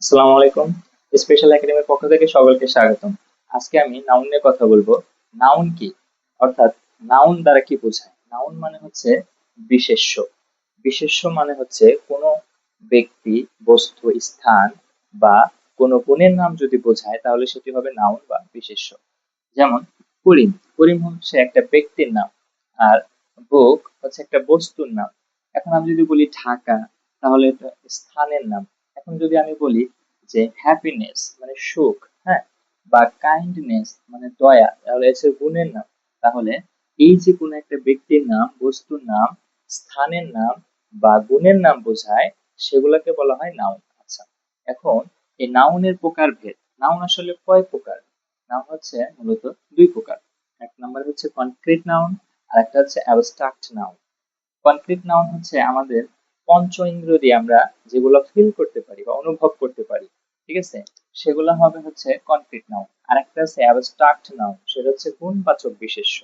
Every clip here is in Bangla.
আসসালামু আলাইকুম। স্পেশাল একাডেমির পক্ষ থেকে সকলকে স্বাগতম। আজকে আমি নাউন নিয়ে কথা বলবো। নাউন কি, অর্থাৎ নাউন দ্বারা কি বোঝায়? নাউন মানে হচ্ছে বিশেষ্য। বিশেষ্য মানে হচ্ছে কোনো ব্যক্তি, বস্তু, স্থান বা কোনো গুণের নাম যদি বোঝায় তাহলে সেটি হবে নাউন বা বিশেষ্য। যেমন করিম, করিম হচ্ছে একটা ব্যক্তির নাম, আর বুক হচ্ছে একটা বস্তুর নাম। এখন আমি যদি বলি ঢাকা, তাহলে এটা স্থানের নাম। এখন যদি আমি বলি যে হ্যাপিনেস মানে সুখ, হ্যাঁ, বা কাইন্ডনেস মানে দয়া, তাহলে হচ্ছে গুণের নাম। তাহলে এই যে কোনো একটা ব্যক্তির নাম, বস্তুর নাম, স্থানের নাম বা গুণের নাম বোঝায়, সেগুলোকে বলা হয় নাউন। আচ্ছা, এখন এই নাউনের প্রকারভেদ। নাউন আসলে কয় প্রকার? নাউন হচ্ছে মূলত দুই প্রকার। এক নম্বর হচ্ছে কনক্রিট নাউন, আর একটা হচ্ছে অ্যাবস্ট্রাক্ট নাউন। কনক্রিট নাউন হচ্ছে আমাদের পঞ্চ ইন্দ্রিয় দিয়ে আমরা যেগুলো ফিল করতে পারি বা অনুভব করতে পারি, ঠিক আছে, সেগুলো হবে হচ্ছে কনক্রিট নাউন। আর একটা হচ্ছে অ্যাবস্ট্রাক্ট নাউন, সেটা হচ্ছে গুণবাচক বিশেষ্য।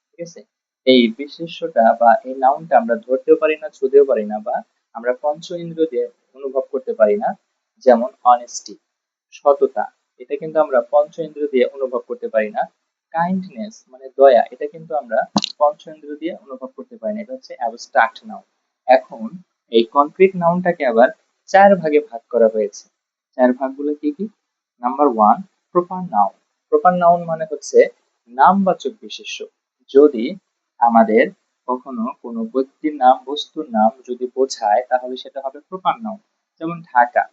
ঠিক আছে, এই বিশেষ্যটা বা এই নাউনটা আমরা ধরতেও পারি না, ছুঁতেও পারি না, বা আমরা পঞ্চ ইন্দ্রিয় দিয়ে অনুভব করতে পারি না। যেমন অনেস্টি, সততা, এটা কিন্তু আমরা পঞ্চ ইন্দ্রিয় দিয়ে অনুভব করতে পারি না। কাইন্ডনেস মানে দয়া, এটা কিন্তু আমরা পঞ্চ ইন্দ্রিয় দিয়ে অনুভব করতে পারি না। এটা হচ্ছে অ্যাবস্ট্রাক্ট নাউন। এখন এই কনক্রিট নাউনটাকে আবার চার ভাগে ভাগ করা হয়েছে। চার ভাগগুলো কি কি? Number one, proper noun. Proper noun মানে হচ্ছে নামবাচক বিশেষ্য। যদি আমাদের কখনো কোনো ব্যক্তির নাম, বস্তুর নাম যদি বোঝায় তাহলে সেটা হবে প্রপার নাউন। যেমন ঢাকা,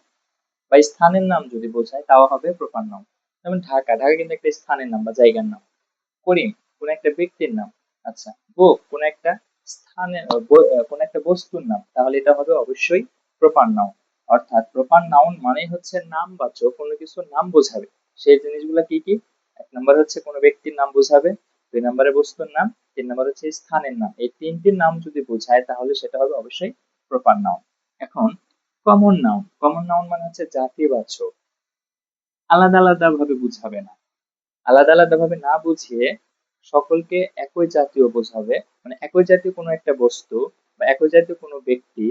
বা স্থানের নাম যদি বোঝায় তাও হবে প্রপার নাউন। যেমন ঢাকা, ঢাকা কিন্তু একটা স্থানের নাম বা জায়গার নাম। করিম কোন একটা ব্যক্তির নাম। আচ্ছা, বুক কোন একটা স্থানের কোন একটা বস্তুর নাম, তাহলে এটা হবে অবশ্যই প্রপার নাউন। অর্থাৎ প্রপার নাউন মানেই হচ্ছে নামবাচক কোনো কিছুর নাম বোঝাবে। সেই জিনিসগুলো কি কি? এক নম্বর হচ্ছে কোনো ব্যক্তির নাম বোঝাবে, দুই নম্বরে বস্তুর নাম, তিন নম্বর হচ্ছে স্থানের নাম। এই তিনটির নাম যদি বোঝায় তাহলে সেটা হবে অবশ্যই প্রপার নাউন। এখন কমন নাউন। কমন নাউন মানে হচ্ছে জাতিবাচক, আলাদা আলাদা ভাবে বুঝাবে না। আলাদা আলাদা ভাবে না বুঝিয়ে সকলকে একই জাতীয় বোঝাবে। মানে একই জাতীয় কোনো একটা বস্তু বা একই জাতীয় কোনো ব্যক্তি,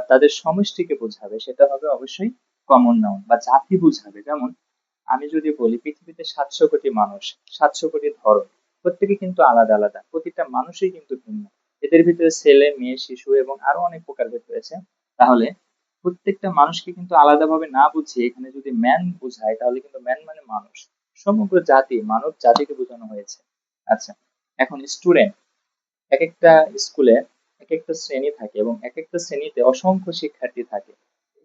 তাদের সমষ্টিকে বোঝাবে, সেটা হবে অবশ্যই কমন নাউন বা জাতি বুঝাবে। যেমন আমি যদি বলি পৃথিবীতে 700 কোটি মানুষ, 700 কোটি ধরন, প্রত্যেকে কিন্তু আলাদা আলাদা, প্রতিটা মানুষই কিন্তু ভিন্ন। এদের ভিতরে ছেলে, মেয়ে, শিশু এবং আরো অনেক প্রকারভেদ রয়েছে। তাহলে প্রত্যেকটা মানুষকে কিন্তু আলাদাভাবে না বুঝিয়ে এখানে যদি ম্যান বোঝায় তাহলে কিন্তু ম্যান মানে মানুষ, সমগ্র জাতি, মানব জাতিকে বোঝানো হয়েছে। আচ্ছা, এখন স্টুডেন্ট, এক একটা স্কুলে এক একটা শ্রেণী থাকে এবং এক একটা শ্রেণীতে অসংখ্য শিক্ষার্থী থাকে।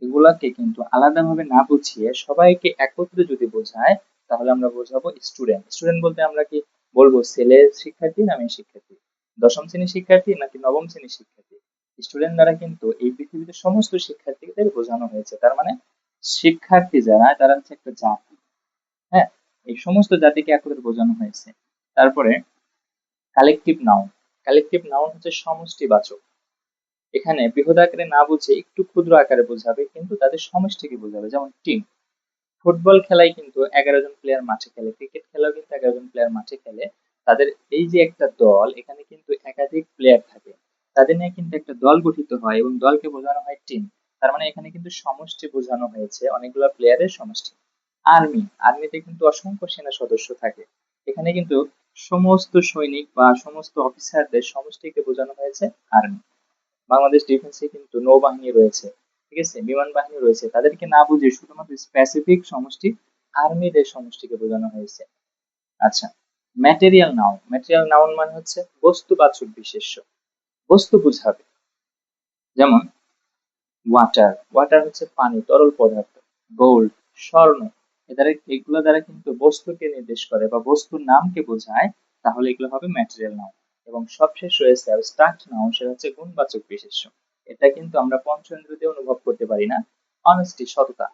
এগুলাকে কিন্তু আলাদাভাবে না বুঝিয়ে সবাইকে একত্রে যদি বোঝায় তাহলে আমরা বোঝাবো স্টুডেন্ট। স্টুডেন্ট বলতে আমরা কি বলবো? ছেলে শিক্ষার্থী না মেয়ে শিক্ষার্থী, দশম শ্রেণীর শিক্ষার্থী নাকি নবম শ্রেণীর শিক্ষার্থী? স্টুডেন্ট দ্বারা কিন্তু এই পৃথিবীতে সমস্ত শিক্ষার্থীদের বোঝানো হয়েছে। তার মানে শিক্ষার্থী যারা, তারা হচ্ছে একটা জাতি। হ্যাঁ, এই সমস্ত জাতিকে একত্রে বোঝানো হয়েছে। তারপরে কালেকটিভ নাউন। কালেকটিভ নাউন হচ্ছে সমষ্টিবাচক। এখানে বৃহৎ আকারে না বুঝে একটু ক্ষুদ্র আকারে বোঝাবে, কিন্তু তাদের সমষ্টিকে বোঝাবে। যেমন টিম, ফুটবল খেলায় কিন্তু 11 জন প্লেয়ার মাঠে খেলে, ক্রিকেট খেলাও কিন্তু 11 জন প্লেয়ার মাঠে খেলে। তাদের এই যে একটা দল, এখানে কিন্তু একাধিক প্লেয়ার থাকে, তাদের নিয়ে কিন্তু একটা দল গঠিত হয় এবং দলকে বোঝানো হয় টিম। তার মানে এখানে কিন্তু সমষ্টি বোঝানো হয়েছে, অনেকগুলো প্লেয়ারের সমষ্টি। আর্মি, আর্মিতে কিন্তু অসংখ্য সেনা সদস্য থাকে, এখানে কিন্তু সমস্ত সৈনিক বা সমস্ত অফিসারদের সমষ্টিকে বোঝানো হয়েছে আর্মি। বাংলাদেশ ডিফেন্সে কিন্তু নৌবাহিনী রয়েছে, ঠিক আছে, বিমান বাহিনী রয়েছে, তাদেরকে না বুঝে শুধুমাত্র স্পেসিফিক সমষ্টি আর্মিদের সমষ্টিকে বোঝানো হয়েছে। আচ্ছা, ম্যাটেরিয়াল নাউন। ম্যাটেরিয়াল নাউন মানে হচ্ছে বস্তুবাচক বিশেষ্য, বস্তু বুঝাবে। যেমন ওয়াটার, ওয়াটার হচ্ছে পানি, তরল পদার্থ। গোল্ড, স্বর্ণ, এগুলো দ্বারা কিন্তু বস্তুকে নির্দেশ করে বা বস্তুর নামকে বোঝায়। তাহলে এগুলো হবে ম্যাটেরিয়াল নাউন। এবং সবশেষ রয়েছে অ্যাবস্ট্রাক্ট নাউন, সেটা হচ্ছে গুণবাচক বিশেষ্য। এটা কিন্তু আমরা পঞ্চেন্দ্রিয় দিয়ে অনুভব করতে পারি না। অনেস্টি, সততা,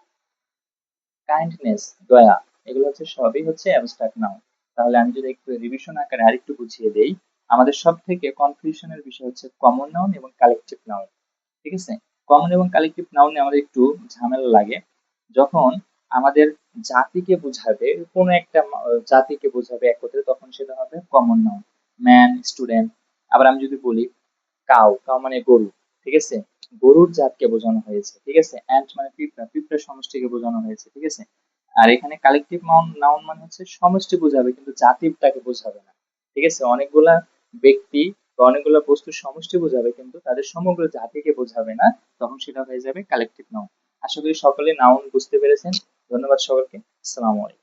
কাইন্ডনেস, দয়া, এগুলো হচ্ছে সবই হচ্ছে অ্যাবস্ট্রাক্ট নাউন। তাহলে আমি যদি একটু রিভিশন আকারে আরেকটু বুঝিয়ে দেই, আমাদের সব থেকে কনফিউশনের বিষয় হচ্ছে কমন নাউন এবং কালেকটিভ নাউন। ঠিক আছে, কমন এবং কালেকটিভ নাউনে আমাদের একটু ঝামেলা লাগে। যখন আমাদের জাতিকে বোঝাবে, কোনো একটা জাতিকে বোঝাবে একত্রে, তখন সেটা হবে কমন নাউন, ম্যান, স্টুডেন্ট। আবার আমি যদি বলি কাউ, কাউ মানে গরু, ঠিক আছে, গরুর জাতকে বোঝানো হয়েছে, ঠিক আছে, অ্যান্ট মানে পিঁপড়া, পিঁপড়ার সমষ্টিকে বোঝানো হয়েছে, ঠিক আছে। আর এখানে কালেকটিভ নাউন, নাউন মানে হচ্ছে সমষ্টি বোঝাবে কিন্তু জাতিটাকে বোঝাবে না, ঠিক আছে। অনেকগুলা ব্যক্তি বা অনেকগুলা বস্তুর সমষ্টি বোঝাবে কিন্তু তাদের সমগ্র জাতিকে বোঝাবে না, তখন সেটা হয়ে যাবে কালেকটিভ নাউন। আশা করি সকলে নাউন বুঝতে পেরেছেন। ধন্যবাদ সকলকে। আসসালামু আলাইকুম।